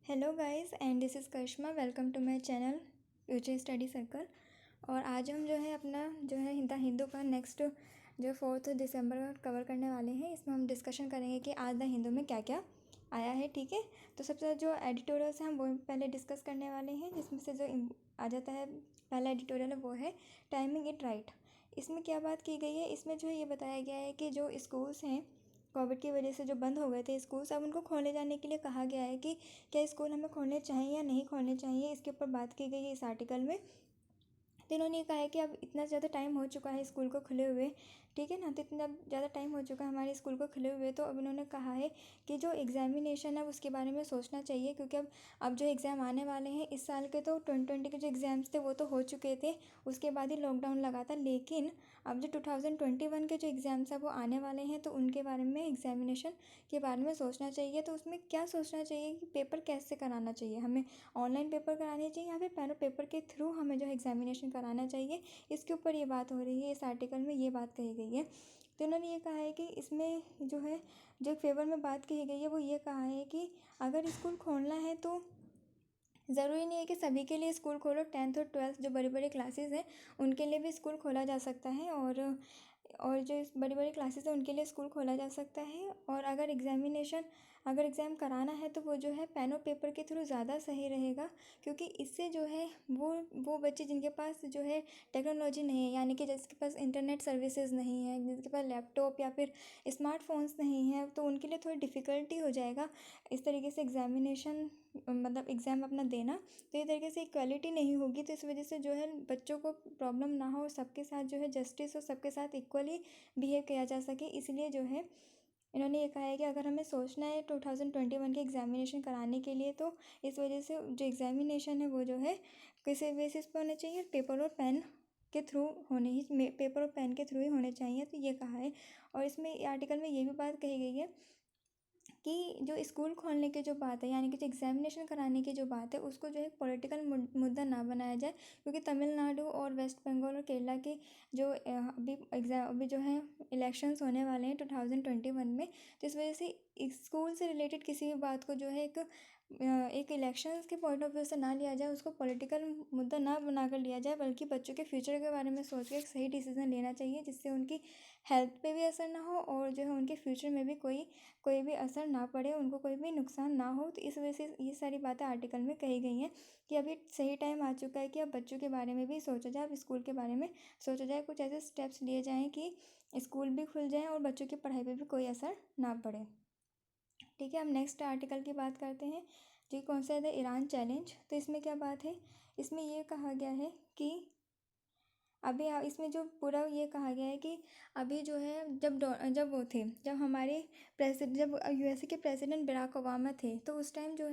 Hello guys and this is Karishma. Welcome to my channel future study circle. और आज हम जो है अपना जो है द हिंदू का नेक्स्ट जो 4 दिसंबर का कवर करने वाले हैं। इसमें हम डिस्कशन करेंगे कि आज द हिंदू में क्या क्या आया है। ठीक है, तो सबसे जो एडिटोरियल्स हैं हम वो पहले डिस्कस करने वाले हैं, जिसमें से जो आ जाता है पहला एडिटोरियल है वो है टाइमिंग इट राइट। इसमें क्या बात की गई है, इसमें जो है ये बताया गया है कि जो स्कूल्स हैं कोविड की वजह से जो बंद हो गए थे स्कूल्स, अब उनको खोले जाने के लिए कहा गया है कि क्या स्कूल हमें खोलने चाहिए या नहीं खोलने चाहिए। इसके ऊपर बात की गई है इस आर्टिकल में। तो इन्होंने ये कहा है कि अब इतना ज़्यादा टाइम हो चुका है स्कूल को खुले हुए, ठीक है ना, तो इतना ज़्यादा टाइम हो चुका है हमारे स्कूल को खुले हुए, तो अब इन्होंने कहा है कि जो एग्ज़ामिनेशन है उसके बारे में सोचना चाहिए, क्योंकि अब जो एग्ज़ाम आने वाले हैं इस साल के, तो 2020 के जो एग्ज़ाम्स थे वो तो हो चुके थे, उसके बाद ही लॉकडाउन लगा था। लेकिन अब जो 2021 के जो एग्ज़ाम्स हैं वो आने वाले हैं, तो उनके बारे में एग्ज़ामिनेशन के बारे में सोचना चाहिए। तो उसमें क्या सोचना चाहिए कि पेपर कैसे कराना चाहिए, हमें ऑनलाइन पेपर कराने चाहिए या फिर पेपर के थ्रू हमें जो है एग्ज़ामिनेशन कराना चाहिए। इसके ऊपर ये बात हो रही है, इस आर्टिकल में ये बात कही गई है। तो इन्होंने ये कहा है कि इसमें जो है जो फेवर में बात कही गई है वो ये कहा है कि अगर स्कूल खोलना है तो ज़रूरी नहीं है कि सभी के लिए स्कूल खोलो। 10th और 12th जो बड़ी बड़ी क्लासेस हैं उनके लिए भी स्कूल खोला जा सकता है, और जो बड़ी बड़ी क्लासेस हैं उनके लिए स्कूल खोला जा सकता है। और अगर एग्ज़ाम कराना है तो वो जो है पेन और पेपर के थ्रू ज़्यादा सही रहेगा, क्योंकि इससे जो है वो बच्चे जिनके पास जो है टेक्नोलॉजी नहीं है, यानी कि जिसके पास इंटरनेट सर्विसेज नहीं है, जिनके पास लैपटॉप या फिर स्मार्टफोन्स नहीं है, तो उनके लिए थोड़ी डिफ़िकल्टी हो जाएगा इस तरीके से एग्ज़ामिनेशन मतलब एग्ज़ाम अपना देना। तो ये तरीके से इक्वालिटी नहीं होगी, तो इस वजह से जो है बच्चों को प्रॉब्लम ना हो, सबके साथ जो है जस्टिस हो, सबके साथ इक्वली बिहेव किया जा सके। इसलिए जो है इन्होंने ये कहा है कि अगर हमें सोचना है 2021 के एग्ज़ामिनेशन कराने के लिए, तो इस वजह से जो एग्ज़ामिनेशन है वो जो है किसी बेसिस पर होने चाहिए, पेपर और पेन के थ्रू पेपर और पेन के थ्रू ही होने चाहिए। तो ये कहा है। और इसमें आर्टिकल में ये भी बात कही गई है कि जो स्कूल खोलने की जो बात है, यानी कि जो एग्ज़ामिनेशन कराने की जो बात है, उसको जो है पॉलिटिकल मुद्दा ना बनाया जाए, क्योंकि तमिलनाडु और वेस्ट बंगाल और केरला के जो अभी जो है इलेक्शंस होने वाले हैं 2021 में, तो इस वजह से स्कूल से रिलेटेड किसी भी बात को जो है एक इलेक्शंस के पॉइंट ऑफ व्यू से ना लिया जाए, उसको पॉलिटिकल मुद्दा ना बनाकर लिया जाए, बल्कि बच्चों के फ्यूचर के बारे में सोच के एक सही डिसीज़न लेना चाहिए, जिससे उनकी हेल्थ पे भी असर ना हो और जो है उनके फ्यूचर में भी कोई भी असर ना पड़े, उनको कोई भी नुकसान ना हो। तो इस वजह से ये सारी बातें आर्टिकल में कही गई हैं कि अभी सही टाइम आ चुका है कि अब बच्चों के बारे में भी सोचा जाए, अब स्कूल के बारे में सोचा जाए, कुछ ऐसे स्टेप्स लिए जाएँ कि स्कूल भी खुल जाएँ और बच्चों की पढ़ाई पर भी कोई असर ना पड़े। ठीक है, हम नेक्स्ट आर्टिकल की बात करते हैं, जो कौन सा है, ईरान चैलेंज। तो इसमें क्या बात है, इसमें ये कहा गया है कि अभी इसमें जो पूरा ये कहा गया है कि अभी जो है जब हमारे जब यूएसए के प्रेसिडेंट बराक ओबामा थे, तो उस टाइम जो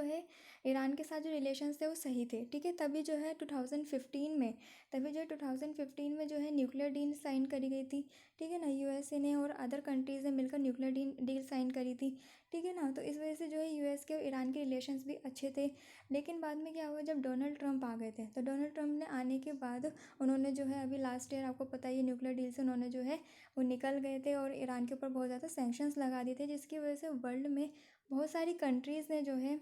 है ईरान के साथ जो रिलेशंस थे वो सही थे। ठीक है, तभी जो है 2015 में जो है न्यूक्लियर डील साइन करी गई थी। ठीक है ना, यूएसए ने और अदर कंट्रीज़ ने मिलकर न्यूक्लियर डील साइन करी थी। ठीक है ना, तो इस वजह से जो है यूएस के और ईरान के रिलेशंस भी अच्छे थे। लेकिन बाद में क्या हुआ, जब डोनाल्ड ट्रंप आ गए थे, तो डोनाल्ड ट्रंप ने आने के बाद उन्होंने जो है अभी लास्ट ईयर, आपको पता ही है, न्यूक्लियर डील से उन्होंने जो है वो निकल गए थे और ईरान के ऊपर बहुत ज़्यादा सैंक्शंस लगा दिए थे, जिसकी वजह से वर्ल्ड में बहुत सारी कंट्रीज़ ने जो है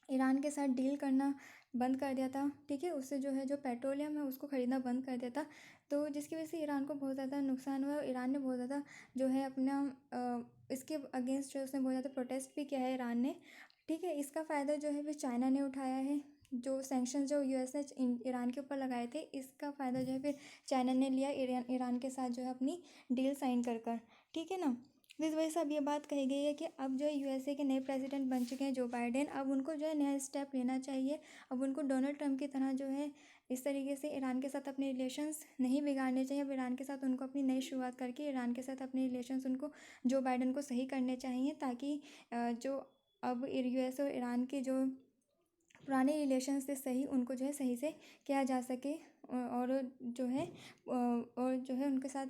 ईरान के साथ डील करना बंद कर दिया था। ठीक है, उससे जो है जो पेट्रोलियम है उसको ख़रीदना बंद कर दिया था, तो जिसकी वजह से ईरान को बहुत ज़्यादा नुकसान हुआ और ईरान ने बहुत ज़्यादा जो है अपना इसके अगेंस्ट जो उसने बहुत ज़्यादा प्रोटेस्ट भी किया है ईरान ने। ठीक है, इसका फ़ायदा जो है फिर चाइना ने उठाया है, जो सैंक्शन जो यूएस ने ईरान के ऊपर लगाए थे, इसका फ़ायदा जो है फिर चाइना ने लिया ईरान के साथ जो है अपनी डील साइन कर। ठीक है ना, इस वजह से अब ये बात कही गई है कि अब जो है यूएसए के नए प्रेसिडेंट बन चुके हैं जो बाइडेन, अब उनको जो है नया स्टेप लेना चाहिए। अब उनको डोनाल्ड ट्रंप की तरह जो है इस तरीके से ईरान के साथ अपने रिलेशंस नहीं बिगाड़ने चाहिए। अब ईरान के साथ उनको अपनी नई शुरुआत करके ईरान के साथ अपने रिलेशंस उनको जो बाइडेन को सही करने चाहिए, ताकि जो अब यूएस और ईरान के जो पुराने रिलेशंस थे सही, उनको जो है सही से किया जा सके, और जो है उनके साथ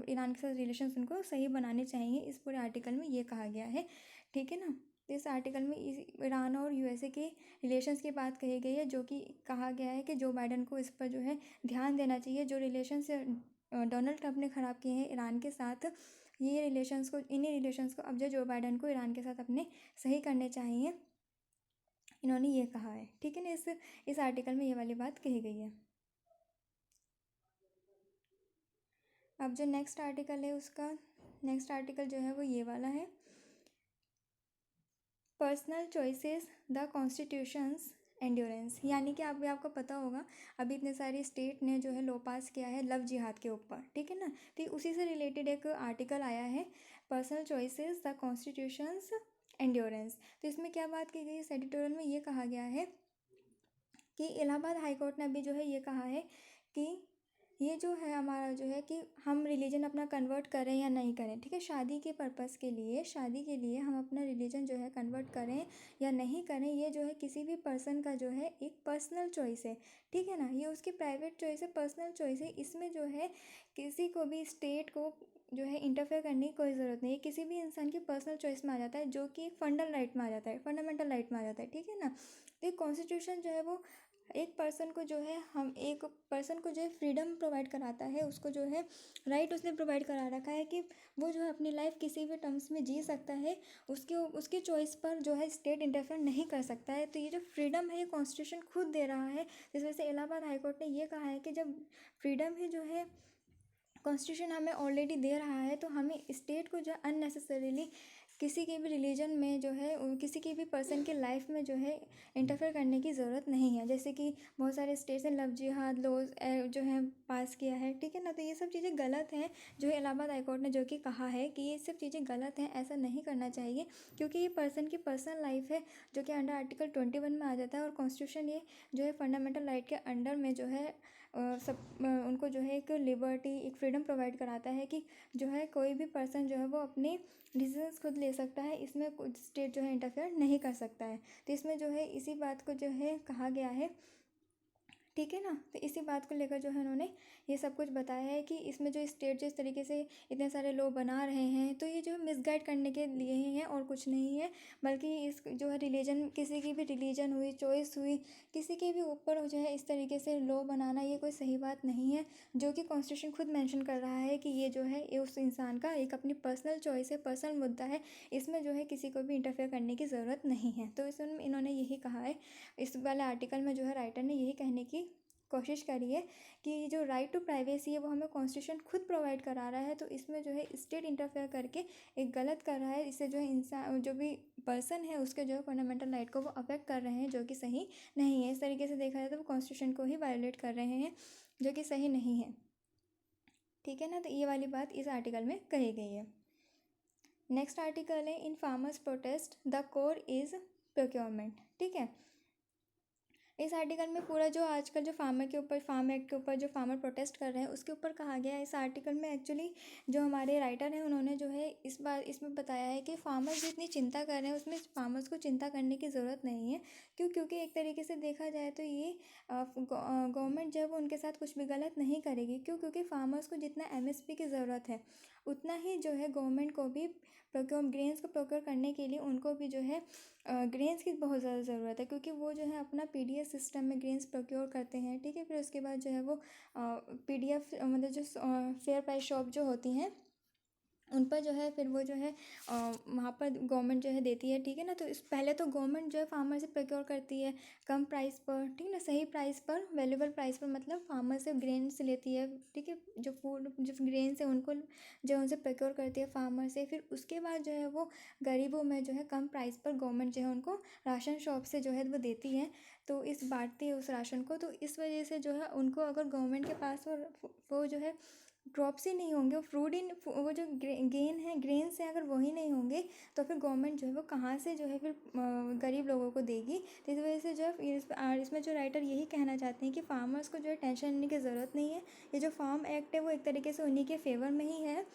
ईरान के साथ रिलेशंस उनको सही बनाने चाहिए। इस पूरे आर्टिकल में ये कहा गया है। ठीक है ना, इस आर्टिकल में ईरान और यूएसए के रिलेशंस की बात कही गई है, जो कि कहा गया है कि जो बाइडन को इस पर जो है ध्यान देना चाहिए। जो रिलेशंस डोनाल्ड ट्रंप ने ख़राब किए हैं ईरान के साथ, ये रिलेशंस को, इन्हीं रिलेशंस को अब जो बाइडेन को ईरान के साथ अपने सही करने चाहिए, इन्होंने ये कहा है। ठीक है ना, इस आर्टिकल में ये वाली बात कही गई है। अब जो नेक्स्ट आर्टिकल है, उसका नेक्स्ट आर्टिकल जो है वो ये वाला है, personal choices the constitutions endurance. यानी कि आपको पता होगा अभी इतने सारी स्टेट ने जो है लॉ पास किया है लव जिहाद के ऊपर, ठीक है ना। तो उसी से रिलेटेड एक आर्टिकल आया है, personal choices the constitutions endurance. तो इसमें क्या बात की गई है, इस एडिटोरियल में ये कहा गया है कि इलाहाबाद हाई कोर्ट ने अभी जो है ये कहा है कि ये जो है हमारा जो है कि हम रिलीजन अपना कन्वर्ट करें या नहीं करें, ठीक है, शादी के पर्पस के लिए, शादी के लिए हम अपना रिलीजन जो है कन्वर्ट करें या नहीं करें, ये जो है किसी भी पर्सन का जो है एक पर्सनल चॉइस है, ठीक है ना। ये उसकी प्राइवेट चॉइस है, पर्सनल चॉइस है। इसमें जो है किसी को भी स्टेट को जो है इंटरफेयर करने की कोई ज़रूरत नहीं है, किसी भी इंसान की पर्सनल चॉइस में आ जाता है, जो कि एक फंडल राइट में आ जाता है, फंडामेंटल राइट में आ जाता है, ठीक है ना। तो कॉन्स्टिट्यूशन जो है वो एक पर्सन को जो है, हम एक पर्सन को जो है फ्रीडम प्रोवाइड कराता है, उसको जो है राइट उसने प्रोवाइड करा रखा है कि वो जो है अपनी लाइफ किसी भी टर्म्स में जी सकता है, उसकी चॉइस पर जो है स्टेट इंटरफेयर नहीं कर सकता है। तो ये जो फ्रीडम है ये कॉन्स्टिट्यूशन खुद दे रहा है। जिस वजह से इलाहाबाद हाईकोर्ट ने ये कहा है कि जब फ्रीडम ही जो है कॉन्स्टिट्यूशन हमें ऑलरेडी दे रहा है, तो हमें स्टेट को जो है अननेसेसरीली किसी के भी रिलीजन में जो है, किसी की भी पर्सन के लाइफ में जो है इंटरफेयर करने की ज़रूरत नहीं है। जैसे कि बहुत सारे स्टेट्स ने लव जिहाद लॉज जो है पास किया है, ठीक है ना। तो ये सब चीज़ें गलत हैं, जो इलाहाबाद हाईकोर्ट ने जो कि कहा है कि ये सब चीज़ें गलत हैं, ऐसा नहीं करना चाहिए, क्योंकि ये पर्सन की पर्सनल लाइफ है जो कि अंडर आर्टिकल 21 में आ जाता है। और कॉन्स्टिट्यूशन ये जो है फंडामेंटल राइट के अंडर में जो है उनको जो है एक लिबर्टी, एक फ्रीडम प्रोवाइड कराता है कि जो है कोई भी पर्सन जो है वो अपने डिसीजंस खुद ले सकता है, इसमें कुछ स्टेट जो है इंटरफेयर नहीं कर सकता है। तो इसमें जो है इसी बात को जो है कहा गया है, ठीक है ना। तो इसी बात को लेकर जो है उन्होंने ये सब कुछ बताया है कि इसमें जो स्टेट जो इस तरीके से इतने सारे लॉ बना रहे हैं, तो ये जो मिसगाइड करने के लिए ही हैं और कुछ नहीं है। बल्कि इस जो है रिलीजन, किसी की भी रिलीजन हुई, चॉइस हुई, किसी के भी ऊपर जो है इस तरीके से लॉ बनाना ये कोई सही बात नहीं है, जो कि कॉन्स्टिट्यूशन खुद मेंशन कर रहा है कि ये जो है ये उस इंसान का एक अपनी पर्सनल चॉइस है, पर्सनल मुद्दा है, इसमें जो है किसी को भी इंटरफेयर करने की ज़रूरत नहीं है। तो इसमें इन्होंने यही कहा है, इस वाले आर्टिकल में जो है राइटर ने यही कहने की कोशिश करी है कि जो राइट टू प्राइवेसी है वो हमें कॉन्स्टिट्यूशन खुद प्रोवाइड करा रहा है। तो इसमें जो है स्टेट इंटरफेयर करके एक गलत कर रहा है, इससे जो है इंसान, जो भी पर्सन है, उसके जो है फंडामेंटल राइट को वो अफेक्ट कर रहे हैं, जो कि सही नहीं है। इस तरीके से देखा जाए तो वो कॉन्स्टिट्यूशन को ही वायोलेट कर रहे हैं, जो कि सही नहीं है, ठीक है ना। तो ये वाली बात इस आर्टिकल में कही गई है। नेक्स्ट आर्टिकल है, in farmers protest the core is procurement, ठीक है। इस आर्टिकल में पूरा जो आजकल जो फार्मर के ऊपर, फार्म एक्ट के ऊपर जो फार्मर प्रोटेस्ट कर रहे हैं उसके ऊपर कहा गया है। इस आर्टिकल में एक्चुअली जो हमारे राइटर हैं उन्होंने जो है इस बार इसमें बताया है कि फार्मर्स जो इतनी चिंता कर रहे हैं उसमें फार्मर्स को चिंता करने की ज़रूरत नहीं है। क्योंकि एक तरीके से देखा जाए तो ये गवर्नमेंट जो है वो उनके साथ कुछ भी गलत नहीं करेगी। क्योंकि फार्मर्स को जितना एमएसपी की ज़रूरत है उतना ही जो है गवर्नमेंट को भी ग्रेन्स को प्रोक्योर करने के लिए उनको भी जो है ग्रेन्स की बहुत ज़्यादा ज़रूरत है। क्योंकि वो जो है अपना पीडीएस सिस्टम में ग्रेन्स प्रोक्योर करते हैं, ठीक है। फिर उसके बाद जो है वो पीडीएफ मतलब जो फेयर प्राइस शॉप जो होती हैं उन पर जो है फिर वो जो है वहाँ पर गवर्नमेंट जो है देती है, ठीक है ना। तो इस पहले तो गवर्नमेंट जो है फार्मर से प्रोक्योर करती है कम प्राइस पर, ठीक है ना, सही प्राइस पर, वैल्यूबल प्राइस पर, मतलब फार्मर से ग्रेन से लेती है, ठीक है। जो फूड जो ग्रेन से उनको जो है उनसे प्रोक्योर करती है फार्मर से। फिर उसके बाद जो है वो गरीबों में जो है कम प्राइस पर गवर्नमेंट जो है उनको राशन शॉप से जो है वो देती है, तो इस बांटती है उस राशन को। तो इस वजह से जो है उनको अगर गवर्नमेंट के पास वो जो है क्रॉप्स ही नहीं होंगे, वो जो गेन है ग्रेन से अगर वही नहीं होंगे तो फिर गवर्नमेंट जो है वो कहाँ से जो है फिर गरीब लोगों को देगी। तो इस वजह से जो है इसमें जो राइटर यही कहना चाहते हैं कि फार्मर्स को जो है टेंशन लेने की ज़रूरत नहीं है। ये जो फार्म एक्ट है वो एक तरीके से उन्हीं के फेवर में ही है,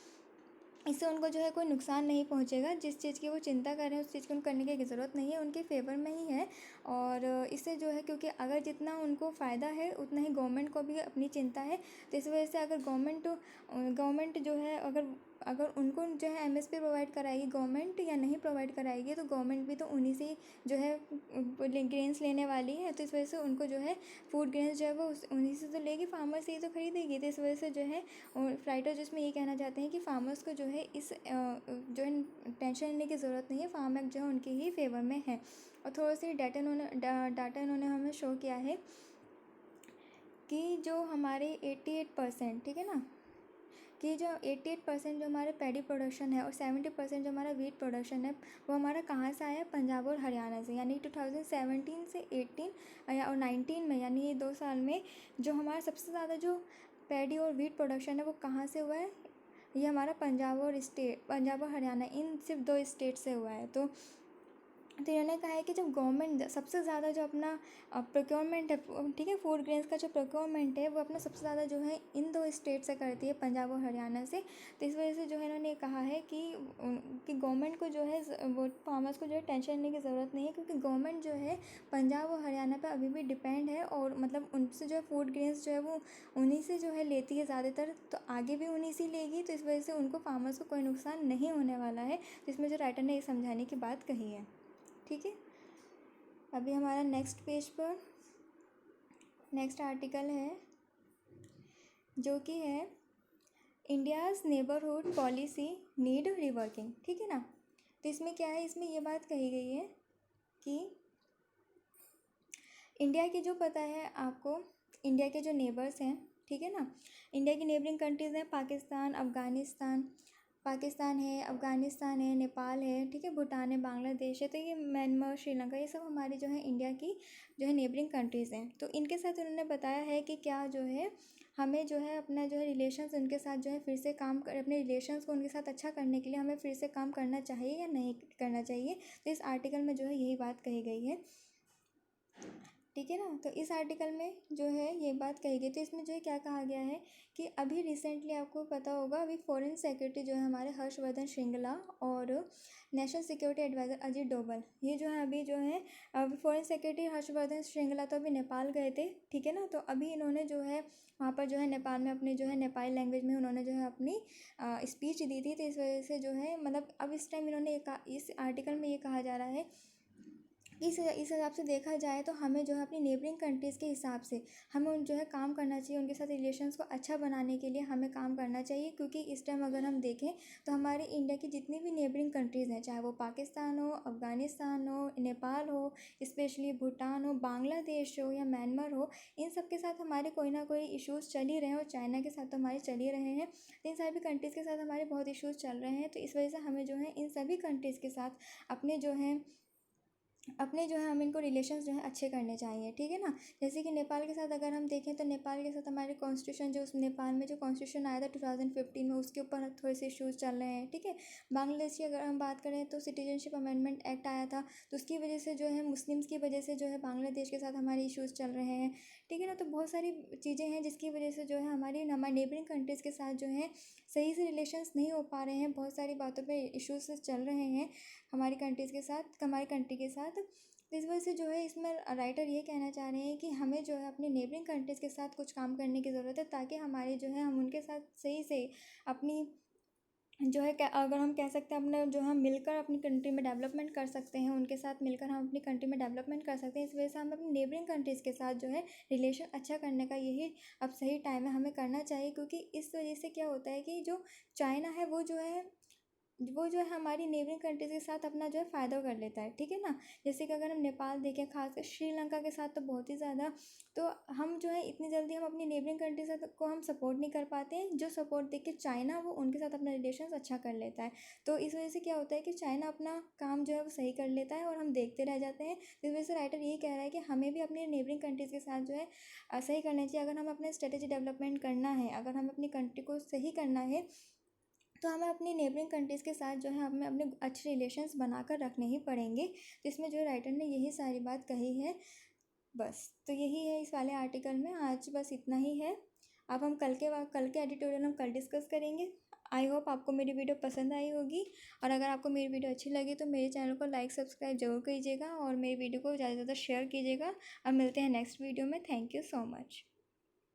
इससे उनको जो है कोई नुकसान नहीं पहुंचेगा। जिस चीज़ की वो चिंता कर रहे हैं उस चीज़ को उनको करने की ज़रूरत नहीं है, उनके फेवर में ही है। और इससे जो है, क्योंकि अगर जितना उनको फ़ायदा है उतना ही गवर्नमेंट को भी अपनी चिंता है। तो इस वजह से अगर गवर्नमेंट जो है अगर अगर उनको जो है एमएसपी प्रोवाइड कराएगी गवर्नमेंट या नहीं प्रोवाइड कराएगी, तो गवर्नमेंट भी तो उन्हीं से जो है ग्रेन्स लेने वाली है। तो इस वजह से उनको जो है फूड ग्रेन्स जो है वो उन्हीं से तो लेगी, फार्मर से ही तो खरीदेगी। तो इस वजह से जो है राइटर जिसमें ये कहना चाहते हैं कि फार्मर्स को जो है इस जो है टेंशन लेने की ज़रूरत नहीं है, फार्म एक्ट जो है उनके ही फेवर में है। और थोड़ा सी डाटा इन्होंने हमें शो किया है कि जो हमारे 88%, ठीक है ना, कि जो 88% जो हमारे पैडी प्रोडक्शन है और 70% जो हमारा वीट प्रोडक्शन है वो हमारा कहाँ से आया है, पंजाब और हरियाणा से। यानी 2017 से 18 और 19 में, यानी ये 2 साल में जो हमारा सबसे ज़्यादा जो पैडी और वीट प्रोडक्शन है वो कहाँ से हुआ है, ये हमारा पंजाब और हरियाणा, इन सिर्फ 2 स्टेट से हुआ है। तो इन्होंने कहा है कि जब गवर्नमेंट सबसे ज़्यादा जो अपना प्रोक्योरमेंट है, ठीक है, फूड ग्रेन्स का जो प्रोक्योरमेंट है वो अपना सबसे ज़्यादा जो है इन 2 स्टेट से करती है, पंजाब और हरियाणा से। तो इस वजह से जो है इन्होंने कहा है कि गवर्नमेंट को जो है वो फार्मर्स को जो है टेंशन लेने की ज़रूरत नहीं है, क्योंकि गवर्नमेंट जो है पंजाब और हरियाणा पर अभी भी डिपेंड है, और मतलब उनसे जो है फूड ग्रेन्स जो है वो उन्हीं से जो है लेती है ज़्यादातर, तो आगे भी उन्हीं से लेगी। तो इस वजह से उनको फार्मर्स को कोई नुकसान नहीं होने वाला है। तो इसमें जो राइटर ने ये समझाने की बात कही है, ठीक है। अभी हमारा नेक्स्ट पेज पर नेक्स्ट आर्टिकल है जो कि है India's neighbourhood policy need reworking, ठीक है ना। तो इसमें क्या है, इसमें ये बात कही गई है कि इंडिया के जो पता है आपको, इंडिया के जो नेबर्स हैं, ठीक है ना, इंडिया की नेबरिंग कंट्रीज़ हैं पाकिस्तान है, अफ़गानिस्तान है, नेपाल है, ठीक है, भूटान है, बांग्लादेश है, तो ये म्यांमार, श्रीलंका, ये सब हमारी जो है इंडिया की जो है नेबरिंग कंट्रीज़ हैं। तो इनके साथ उन्होंने बताया है कि क्या जो है हमें जो है अपना जो है रिलेशंस उनके साथ जो है फिर से अपने रिलेशंस को उनके साथ अच्छा करने के लिए हमें फिर से काम करना चाहिए या नहीं करना चाहिए। तो इस आर्टिकल में जो है यही बात कही गई है, ठीक है ना। तो इस आर्टिकल में जो है ये बात कही गई। तो इसमें जो है क्या कहा गया है कि अभी रिसेंटली आपको पता होगा, अभी फॉरेन सेक्रेटरी जो है हमारे हर्षवर्धन श्रृंगला और national security adviser Ajit Doval, ये जो है अभी जो है अभी फॉरेन सेक्रेटरी हर्षवर्धन श्रृंगला तो अभी नेपाल गए थे, ठीक है ना। तो अभी इन्होंने जो है वहाँ पर जो है नेपाल में अपनी जो है नेपाली लैंग्वेज में उन्होंने जो है अपनी स्पीच दी थी। तो इस वजह से जो है मतलब अब इस टाइम इन्होंने इस आर्टिकल में ये कहा जा रहा है, इस हिसाब से देखा जाए तो हमें जो है अपनी नेबरिंग कंट्रीज़ के हिसाब से हमें उन जो है काम करना चाहिए, उनके साथ रिलेशंस को अच्छा बनाने के लिए हमें काम करना चाहिए। क्योंकि इस टाइम अगर हम देखें तो हमारे इंडिया की जितनी भी नेबरिंग कंट्रीज़ हैं, चाहे वो पाकिस्तान हो, अफ़गानिस्तान हो, नेपाल हो, स्पेशली भूटान हो, बांग्लादेश हो या म्यांमार हो, इन सब के साथ हमारे कोई ना कोई इश्यूज़ चल ही रहे हैं, और चाइना के साथ तो हमारे चल ही रहे हैं। तो इन सभी कंट्रीज़ के साथ हमारे बहुत इश्यूज़ चल रहे हैं। तो इस वजह से हमें जो है इन सभी कंट्रीज़ के साथ अपने जो है हम इनको रिलेशंस जो है अच्छे करने चाहिए, ठीक है ना। जैसे कि नेपाल के साथ अगर हम देखें तो नेपाल के साथ हमारे कॉन्स्टिट्यूशन जो उस नेपाल में जो कॉन्स्टिट्यूशन आया था 2015 में, उसके ऊपर थोड़े से इश्यूज़ चल रहे हैं, ठीक है। बांग्लादेश की अगर हम बात करें तो सिटीजनशिप अमेंडमेंट एक्ट आया था, तो उसकी वजह से जो है मुस्लिम्स की वजह से जो है बांग्लादेश के साथ हमारे इश्यूज़ चल रहे हैं, ठीक है ना। तो बहुत सारी चीज़ें हैं जिसकी वजह से जो है हमारी नेबरिंग कंट्रीज़ के साथ जो है सही से रिलेशंस नहीं हो पा रहे हैं, बहुत सारी बातों पे इश्यूज़ चल रहे हैं हमारी कंट्रीज़ के साथ, हमारी कंट्री के साथ। तो इस वजह से जो है इसमें राइटर ये कहना चाह रहे हैं कि हमें जो है अपने नेबरिंग कंट्रीज़ के साथ कुछ काम करने की ज़रूरत है, ताकि हमारे जो है हम उनके साथ सही से अपनी जो है अगर हम कह सकते हैं अपने जो हम मिलकर अपनी कंट्री में डेवलपमेंट कर सकते हैं, उनके साथ मिलकर हम अपनी कंट्री में डेवलपमेंट कर सकते हैं। इस वजह से हमें अपनी नेबरिंग कंट्रीज़ के साथ जो है रिलेशन अच्छा करने का यही अब सही टाइम है, हमें करना चाहिए। क्योंकि इस वजह से क्या होता है कि जो चाइना है वो जो है हमारी नेबरिंग कंट्रीज़ के साथ अपना जो है फ़ायदा कर लेता है, ठीक है ना। जैसे कि अगर हम नेपाल देखें, खासकर श्रीलंका के साथ तो बहुत ही ज़्यादा, तो हम जो है इतनी जल्दी हम अपनी नेबरिंग कंट्री को हम सपोर्ट नहीं कर पाते हैं। जो सपोर्ट देख के चाइना वो उनके साथ अपना रिलेशन अच्छा कर लेता है। तो इस वजह से क्या होता है कि चाइना अपना काम जो है वो सही कर लेता है और हम देखते रह जाते हैं। इस वजह से राइटर यही कह रहा है कि हमें भी अपनी नेबरिंग कंट्रीज़ के साथ जो है सही करना चाहिए। अगर हम अपने स्ट्रेटेजी डेवलपमेंट करना है, अगर हम अपनी कंट्री को सही करना है, तो हमें अपनी नेबरिंग कंट्रीज़ के साथ जो है हमें अपने अच्छे रिलेशंस बनाकर रखने ही पड़ेंगे। तो इसमें जो राइटर ने यही सारी बात कही है, बस। तो यही है इस वाले आर्टिकल में, आज बस इतना ही है। अब हम कल के एडिटोरियल हम कल डिस्कस करेंगे। आई होप आपको मेरी वीडियो पसंद आई होगी, और अगर आपको मेरी वीडियो अच्छी लगी तो मेरे चैनल को लाइक सब्सक्राइब जरूर कीजिएगा और मेरी वीडियो को ज़्यादा से ज़्यादा शेयर कीजिएगा। अब मिलते हैं नेक्स्ट वीडियो में। Thank you so much.